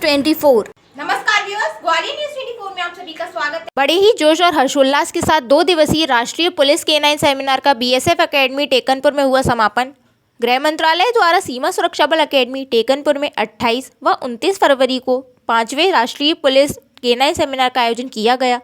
24। नमस्कार viewers, Gwalior news 24 में आप सभी का स्वागत है। बड़े ही जोश और हर्षोल्लास के साथ 2 दिवसीय राष्ट्रीय पुलिस K9 सेमिनार का BSF अकेडमी टेकनपुर में हुआ समापन। गृह मंत्रालय द्वारा सीमा सुरक्षा बल अकेडमी टेकनपुर में 28 व 29 फरवरी को 5वें राष्ट्रीय पुलिस K9 सेमिनार का आयोजन किया गया।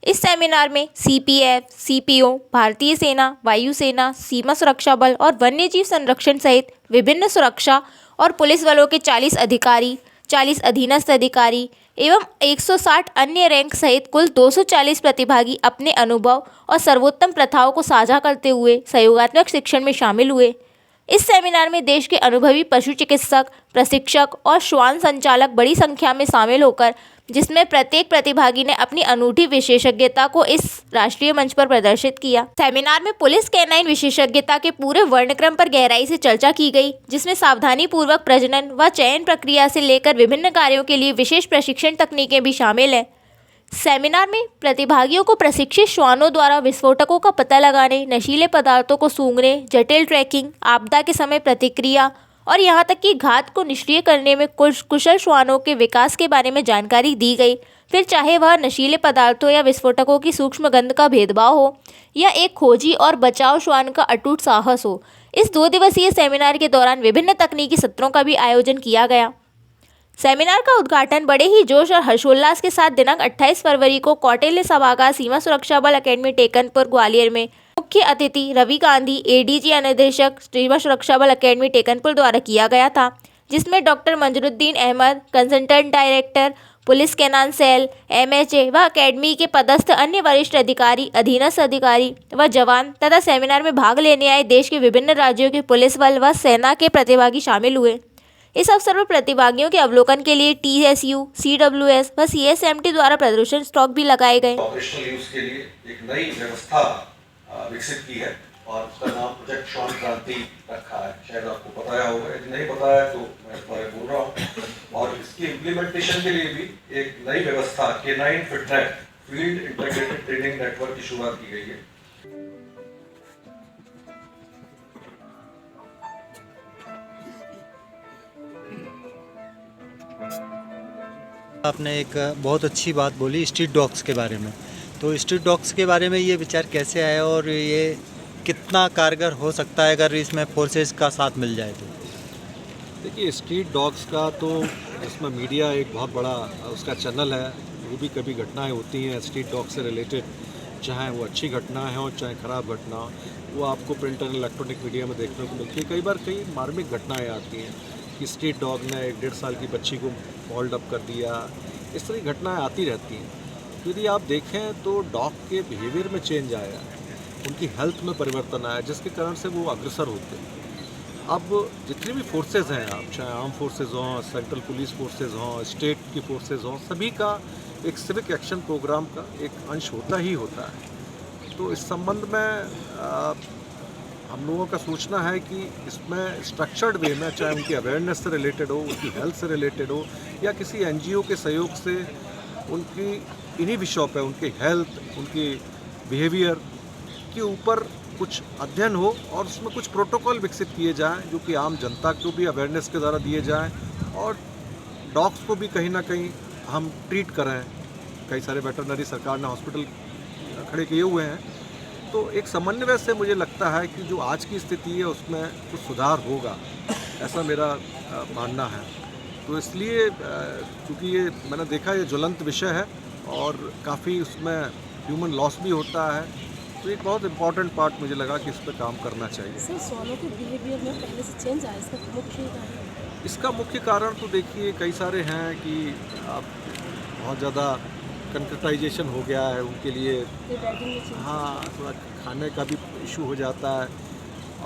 इस सेमिनार में CPF, CPO, भारतीय सेना, वायुसेना, सीमा सुरक्षा बल और वन्यजीव संरक्षण सहित विभिन्न सुरक्षा और पुलिस बलों के 40 अधिकारी, 40 अधीनस्थ अधिकारी एवं 160 अन्य रैंक सहित कुल 240 प्रतिभागी अपने अनुभव और सर्वोत्तम प्रथाओं को साझा करते हुए सहयोगात्मक शिक्षण में शामिल हुए। इस सेमिनार में देश के अनुभवी पशु चिकित्सक, प्रशिक्षक और श्वान संचालक बड़ी संख्या में शामिल होकर जिसमें प्रत्येक प्रतिभागी ने अपनी अनूठी विशेषज्ञता को इस राष्ट्रीय मंच पर प्रदर्शित किया। सेमिनार में पुलिस K9 विशेषज्ञता के पूरे वर्णक्रम पर गहराई से चर्चा की गई, जिसमें सावधानी पूर्वक प्रजनन व चयन प्रक्रिया से लेकर विभिन्न कार्यों के लिए विशेष प्रशिक्षण तकनीकें भी शामिल हैं। सेमिनार में प्रतिभागियों को प्रशिक्षित श्वानों द्वारा विस्फोटकों का पता लगाने, नशीले पदार्थों को सूंघने, जटिल ट्रैकिंग, आपदा के समय प्रतिक्रिया और यहाँ तक कि घात को निष्क्रिय करने में कुशल श्वानों के विकास के बारे में जानकारी दी गई। फिर चाहे वह नशीले पदार्थों या विस्फोटकों की सूक्ष्म गंध का भेदभाव हो या एक खोजी और बचाव श्वान का अटूट साहस हो। इस 2 दिवसीय सेमिनार के दौरान विभिन्न तकनीकी सत्रों का भी आयोजन किया गया। सेमिनार का उद्घाटन बड़े ही जोश और हर्षोल्लास के साथ दिनांक 28 फरवरी को कौटिल्य सभागार सीमा सुरक्षा बल अकेडमी टेकनपुर ग्वालियर में मुख्य अतिथि रवि गांधी, ADG अनुदेशक सीमा सुरक्षा बल अकेडमी टेकनपुर द्वारा किया गया था, जिसमें doctor Manzaruddin Ahmad, consultant director police K9 cell, MHA व अकेडमी के पदस्थ अन्य वरिष्ठ अधिकारी, अधीनस्थ अधिकारी व जवान तथा सेमिनार में भाग लेने आए देश के विभिन्न राज्यों के पुलिस बल व सेना के प्रतिभागी शामिल हुए। इस अवसर पर प्रतिभागियों के अवलोकन के लिए TSU, CWS व CSMT द्वारा प्रदर्शन स्टॉक भी लगाए गए। ऑपरेशनल यूज के लिए एक नई व्यवस्था विकसित की है और उसका नाम प्रोजेक्ट श्वान क्रांति रखा है। शायद आपको बताया होगा, यदि नहीं बताया तो मैं इस बारे में बोल रहा हूँ। और इसकी इम्प्लीमेंटेशन के लिए भी एक नई व्यवस्था K9 फिटनेट field integrated training network की शुरुआत की गई है। आपने एक बहुत अच्छी बात बोली स्ट्रीट डॉग्स के बारे में। तो स्ट्रीट डॉग्स के बारे में ये विचार कैसे आया और ये कितना कारगर हो सकता है अगर इसमें फोर्सेस का साथ मिल जाए तो? देखिए, स्ट्रीट डॉग्स का तो इसमें मीडिया एक बहुत बड़ा उसका चैनल है। वो भी कभी घटनाएं होती हैं स्ट्रीट डॉग से रिलेटेड, चाहे वो अच्छी घटना है और चाहे ख़राब घटना हो, वो आपको प्रिंट और इलेक्ट्रॉनिक मीडिया में देखने को मिलती है। कई बार कई मार्मिक घटनाएँ आती हैं कि स्ट्रीट डॉग ने एक 1.5 साल की बच्ची को होल्ड अप कर दिया। इस तरह की घटनाएँ आती रहती हैं। यदि आप देखें तो डॉग के बिहेवियर में चेंज आया, उनकी हेल्थ में परिवर्तन आया, जिसके कारण से वो अग्रसर होते हैं। अब जितनी भी फोर्सेज हैं, आप चाहे आर्म फोर्सेज हों, सेंट्रल पुलिस फोर्सेज हों, स्टेट की फोर्सेज हों, सभी का एक सिविक एक्शन प्रोग्राम का एक अंश होता ही होता है। तो इस संबंध में हम लोगों का सोचना है कि इसमें स्ट्रक्चर्ड वे में, चाहे उनकी अवेयरनेस से रिलेटेड हो, उनकी हेल्थ से रिलेटेड हो या किसी NGO के सहयोग से उनकी इन्हीं विषयों पे, उनकी हेल्थ, उनकी बिहेवियर के ऊपर कुछ अध्ययन हो और उसमें कुछ प्रोटोकॉल विकसित किए जाएं जो कि आम जनता को भी अवेयरनेस के द्वारा दिए जाएं और डॉग्स को भी कहीं ना कहीं हम ट्रीट करें। कई सारे वेटरनरी सरकार ने हॉस्पिटल खड़े किए हुए हैं। तो एक समन्वय से मुझे लगता है कि जो आज की स्थिति है उसमें कुछ सुधार होगा, ऐसा मेरा मानना है। तो इसलिए क्योंकि ये मैंने देखा ये ज्वलंत विषय है और काफ़ी उसमें ह्यूमन लॉस भी होता है, तो एक बहुत इम्पॉर्टेंट पार्ट मुझे लगा कि इस पर काम करना चाहिए। सर, श्वानों के बिहेवियर में पहले से चेंज आया, इसका मुख्य कारण? इसका मुख्य कारण तो देखिए कई सारे हैं कि अब बहुत ज़्यादा कंक्रीटाइजेशन हो गया है उनके लिए। हाँ, थोड़ा खाने का भी इशू हो जाता है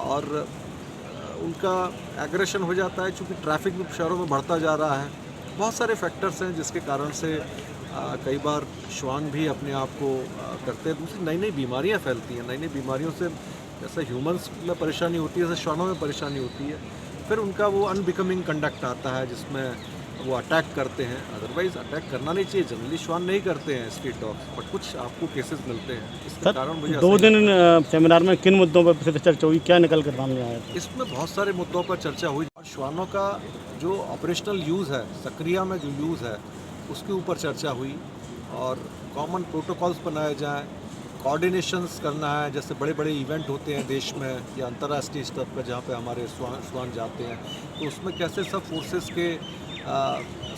और उनका एग्रेशन हो जाता है, चूँकि ट्रैफिक भी शहरों में बढ़ता जा रहा है। बहुत सारे फैक्टर्स हैं जिसके कारण से कई बार श्वान भी अपने आप को करते हैं। दूसरी नई नई बीमारियां फैलती हैं। नई नई बीमारियों से जैसे ह्यूमंस में परेशानी होती है, जैसे श्वानों में परेशानी होती है। फिर उनका वो अनबिकमिंग कंडक्ट आता है जिसमें वो अटैक करते हैं। अदरवाइज अटैक करना नहीं चाहिए, जनरली श्वान नहीं करते हैं स्ट्रीट डॉग्स, बट कुछ आपको केसेस मिलते हैं। इसके कारण मुझे 2 दिन सेमिनार में किन मुद्दों पर चर्चा हुई, क्या निकल कर सामने आया? इसमें बहुत सारे मुद्दों पर चर्चा हुई और श्वानों का जो ऑपरेशनल यूज़ है, सक्रिया में जो यूज़ है उसके ऊपर चर्चा हुई और कॉमन प्रोटोकॉल्स बनाए जाएं, कोऑर्डिनेशंस करना है। जैसे बड़े बड़े इवेंट होते हैं देश में या अंतर्राष्ट्रीय स्तर पर जहाँ पे हमारे स्वान जाते हैं, तो उसमें कैसे सब फोर्सेस के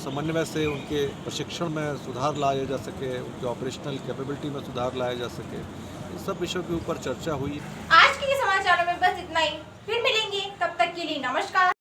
समन्वय से उनके प्रशिक्षण में सुधार लाया जा सके, उनके ऑपरेशनल कैपेबिलिटी में सुधार लाया जा सके, इन सब विषयों के ऊपर चर्चा हुई। आज के लिए समाचारों में बस इतना ही, फिर मिलेंगे, तब तक के लिए नमस्कार।